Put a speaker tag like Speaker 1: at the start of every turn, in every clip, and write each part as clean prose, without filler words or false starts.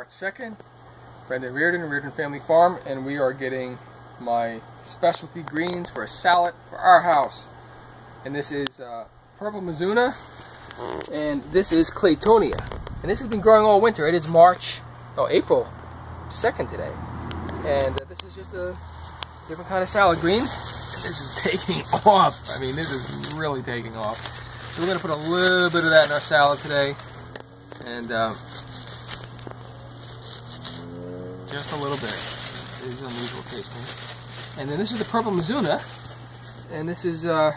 Speaker 1: March 2nd. Brendan Reardon Family Farm, and we are getting my specialty greens for a salad for our house. And this is purple Mizuna, and this is Claytonia. And this has been growing all winter. It is April 2nd today. And this is just a different kind of salad green. This is taking off. I mean, this is really taking off. So we're going to put a little bit of that in our salad today. And just a little bit. It is unusual tasting. And then this is the purple Mizuna. And this is an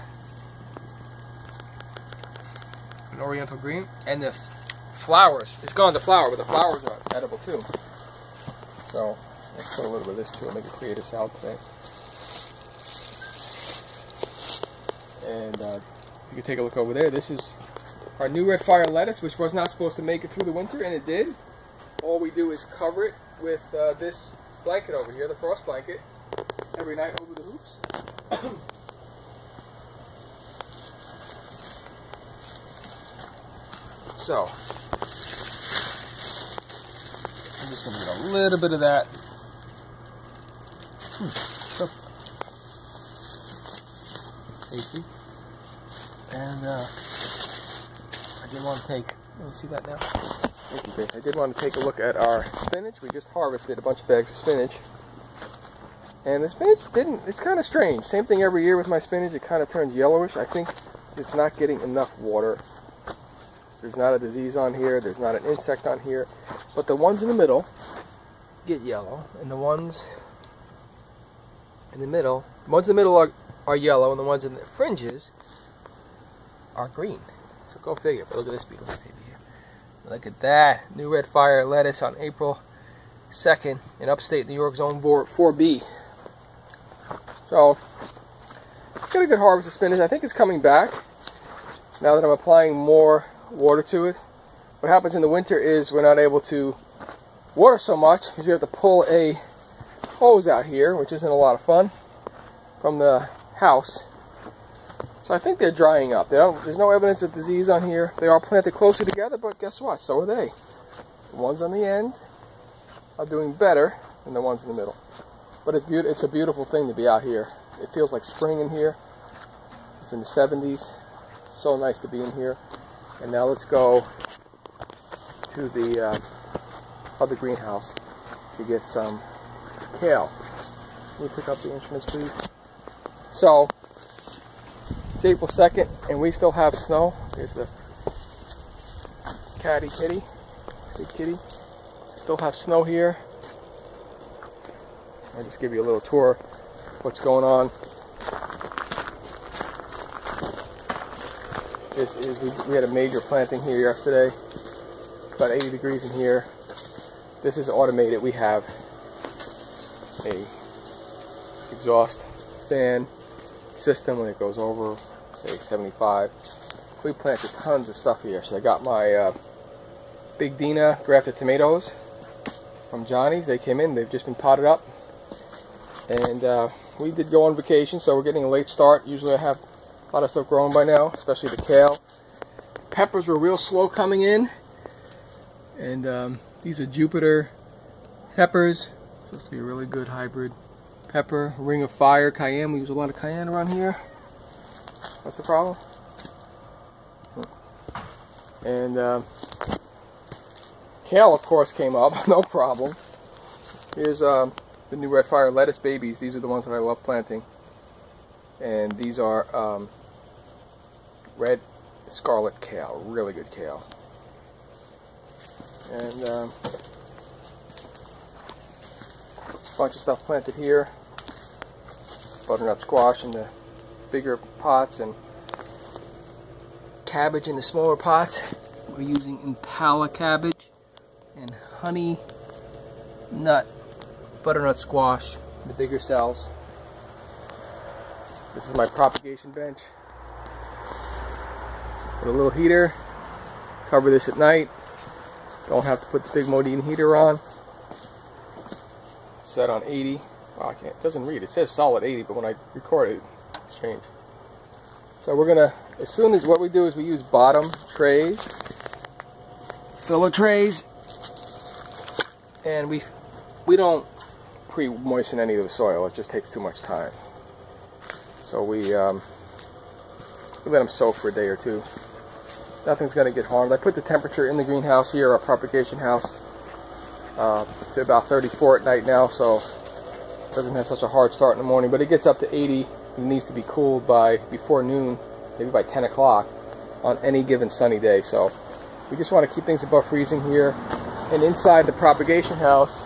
Speaker 1: oriental green. And the flowers, it's gone to flower, but the flowers are edible too. So I'll put a little bit of this too and make a creative salad today. And you can take a look over there. This is our new red fire lettuce, which was not supposed to make it through the winter, and it did. All we do is cover it with this blanket over here, the frost blanket, every night over the hoops. So, I'm just going to get a little bit of that. Tasty. And I did want to take, let me see that now. Thank you, Grace. I did want to take a look at our spinach. We just harvested a bunch of bags of spinach. And the spinach it's kind of strange. Same thing every year with my spinach. It kind of turns yellowish. I think it's not getting enough water. There's not a disease on here. There's not an insect on here. But the ones in the middle get yellow. And the ones in the middle, are yellow, and the ones in the fringes are green. So go figure. But look at this beautiful baby here. Look at that. New red fire lettuce on April 2nd in upstate New York, zone 4B. So, got a good harvest of spinach. I think it's coming back now that I'm applying more water to it. What happens in the winter is we're not able to water so much because we have to pull a hose out here, which isn't a lot of fun, from the house. So I think they're drying up. There's no evidence of disease on here. They are planted closer together, but guess what? So are they. The ones on the end are doing better than the ones in the middle. But it's a beautiful thing to be out here. It feels like spring in here. It's in the 70s. It's so nice to be in here. And now let's go to the other greenhouse to get some kale. Can you pick up the instruments, please? So, it's April 2nd, and we still have snow. There's the catty kitty, big kitty. Still have snow here. I'll just give you a little tour of what's going on. This is, we had a major planting here yesterday. About 80 degrees in here. This is automated. We have a exhaust fan system when it goes over, say, 75. We planted tons of stuff here. So I got my Big Dina grafted tomatoes from Johnny's. They came in. They've just been potted up. And we did go on vacation, so we're getting a late start. Usually I have a lot of stuff growing by now, especially the kale. Peppers were real slow coming in. And these are Jupiter peppers. Supposed to be a really good hybrid pepper. Ring of Fire, cayenne. We use a lot of cayenne around here. What's the problem? And kale, of course, came up. No problem. Here's the new red fire lettuce babies. These are the ones that I love planting. And these are red scarlet kale. Really good kale. And a bunch of stuff planted here. Butternut squash in the bigger pots and cabbage in the smaller pots. We're using Impala cabbage and honey nut butternut squash in the bigger cells. This is my propagation bench. Put a little heater. Cover this at night. Don't have to put the big Modine heater on. It's set on 80. Wow, it doesn't read. It says solid 80, but when I record it, it's strange. So we're gonna, as soon as what we do is we use bottom trays, filler trays, And we don't pre-moisten any of the soil. It just takes too much time. So we let them soak for a day or two. Nothing's going to get harmed. I put the temperature in the greenhouse here, our propagation house, to about 34 at night now, so it doesn't have such a hard start in the morning. But it gets up to 80. It needs to be cooled by before noon, maybe by 10 o'clock on any given sunny day. So we just want to keep things above freezing here. And inside the propagation house,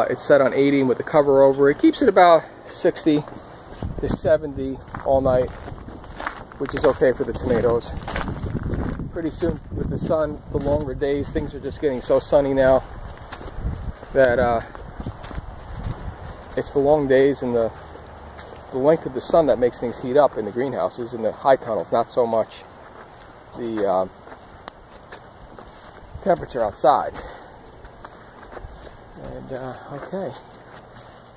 Speaker 1: it's set on 80 with the cover over. It keeps it about 60 to 70 all night, which is okay for the tomatoes. Pretty soon with the sun, the longer days, things are just getting so sunny now that it's the long days and the length of the sun that makes things heat up in the greenhouses, in the high tunnels, not so much the temperature outside. And okay,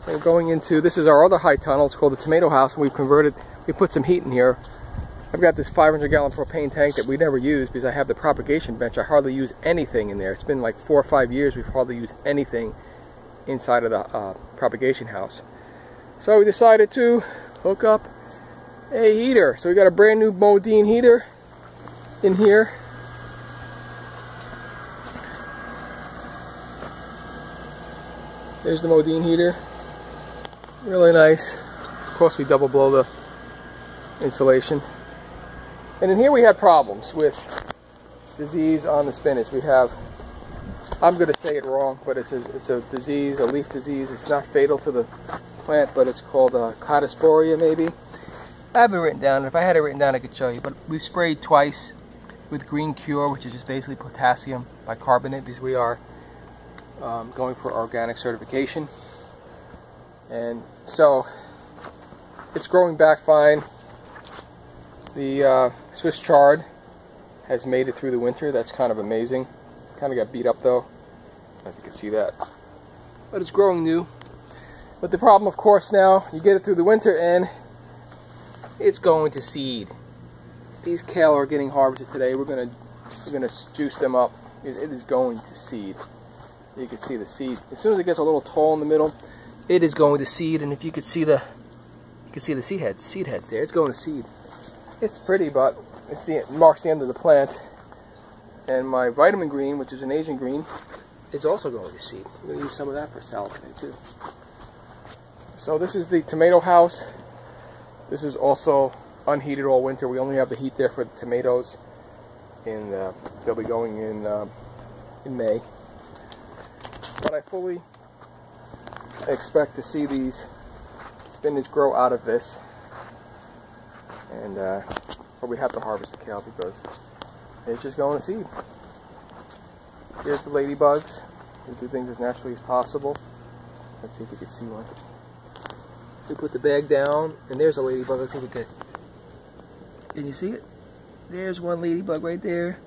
Speaker 1: so we're going into, this is our other high tunnel. It's called the tomato house, and we put some heat in here. I've got this 500-gallon propane tank that we never use because I have the propagation bench. I hardly use anything in there. It's been like 4 or 5 years we've hardly used anything inside of the propagation house. So we decided to hook up a heater. So we got a brand new Modine heater in here. There's the Modine heater. Really nice. Of course we double blow the insulation. And in here we had problems with disease on the spinach. We have, I'm going to say it wrong, but it's a disease, a leaf disease. It's not fatal to the plant, but it's called Claytonia maybe. I have it written down. If I had it written down I could show you. But we've sprayed twice with Green Cure, which is just basically potassium bicarbonate, because we are going for organic certification. And so it's growing back fine. The Swiss chard has made it through the winter. That's kind of amazing. Kind of got beat up though. I don't know if you can see that. But it's growing new. But the problem, of course, now, you get it through the winter and it's going to seed. These kale are getting harvested today. We're gonna juice them up. It is going to seed. You can see the seed. As soon as it gets a little tall in the middle, it is going to seed. And if you could see the seed heads there. It's going to seed. It's pretty, but it marks the end of the plant. And my vitamin green, which is an Asian green, is also going to seed. I'm going to use some of that for salad today too. So this is the tomato house. This is also unheated all winter. We only have the heat there for the tomatoes, and they'll be going in May. But I fully expect to see these spinach grow out of this. And but we have to harvest the kale because it's just going to seed. Here's the ladybugs. We do things as naturally as possible. Let's see if we can see one. We put the bag down, and there's a ladybug. Let's see if we can. Can you see it? There's one ladybug right there.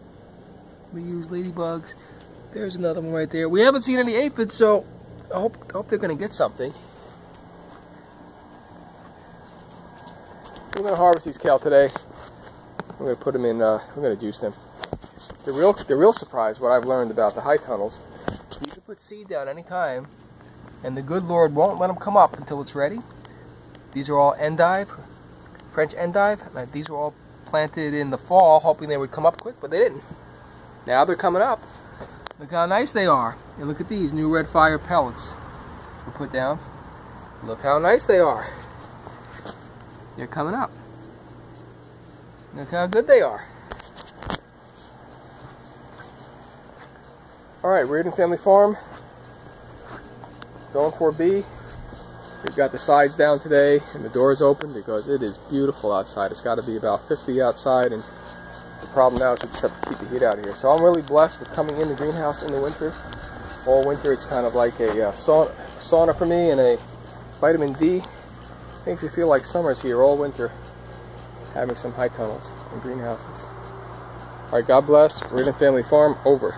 Speaker 1: We use ladybugs. There's another one right there. We haven't seen any aphids, so I hope they're going to get something. We're going to harvest these kale today. We're going to put them in, we're going to juice them. The real surprise, what I've learned about the high tunnels, you can put seed down anytime, and the good Lord won't let them come up until it's ready. These are all endive, French endive. These were all planted in the fall, hoping they would come up quick, but they didn't. Now they're coming up. Look how nice they are. And look at these new red fire pellets we put down. Look how nice they are. They're coming up. Look how good they are. Alright, Reardon Family Farm. Zone 4B. We've got the sides down today and the doors open because it is beautiful outside. It's got to be about 50 outside, and the problem now is we just have to keep the heat out of here. So I'm really blessed with coming in the greenhouse in the winter. All winter it's kind of like a sauna for me, and a vitamin D. Makes it feel like summer's here all winter, having some high tunnels and greenhouses. Alright, God bless. Reardon Family Farm, over.